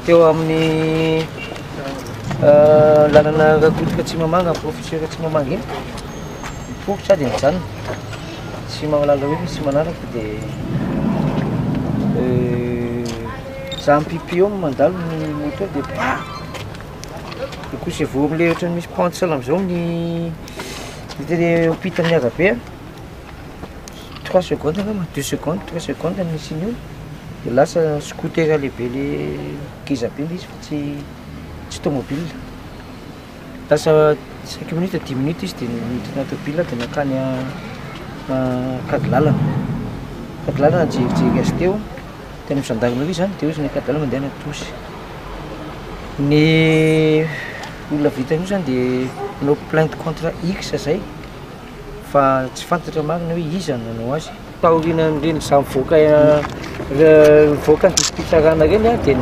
teo amin'ny lalana Rakotoka Tsimamanga, professeur Tsimamanga iny. Nipofotra dia nijanona. Tsy mahalala hoe misy manaraka dia za mpipi eo mandalo ny moto dia dia kosa vao amin'ilay ohatrany misy pente salam izao ny hopita mihaga be 3 secondes angamba 2 secondes 3 secondes misy iny io dia lasa scooter lehibe le kiza be izy fa tsy tomobile. Lasa 5 minutes 10 minutes izy dia miditra tobile dia nakany Kadilalana. Kadilalana jerijery azy teo teny Misandagina io zany dia izy ny Kadilalana mandeha Tosy. Ny olona vita io zany dia nanao plainte contre X zay fa tsy fantatra marina hoe iza nanao azy. Taoriana reny za mivoaka ny district-tsarana reny dia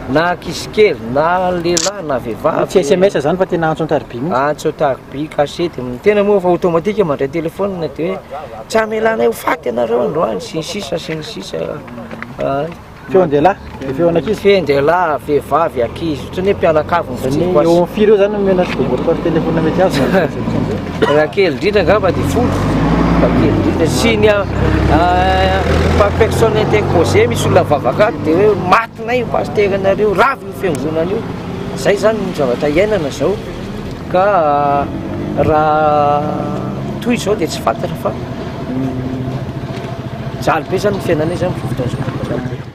na ankizy kely na lehilahy na vehivavy. Tsy SMS zany fa tena antso an-tariby mihitsy. Antso an-tariby kasety tena moa fa automatique mandray téléphone dia hoe tsy hamelana io faty ianareo androany sy ny sisa sy ny sisa. Feo an-dehilahy, feo an'ankizy. Feo an-dehilahy, vehivavy, ankizy ohatran'ny hoe mpianakavy ny eo amin'ny firy eo zany mena tsy doboka téléphone mety azy. Raha kely indrindra angamba dia folo. Raha kely indrindra sy ny par personne interposée misy olona vavaka dia hoe matina io pasteur anareo ravy io fiangonana io. Zay zany ny zavatra iainana zao ka raha toy izao dia tsy fantatra fa jaly be zany ny fiainana zany fotoana izao.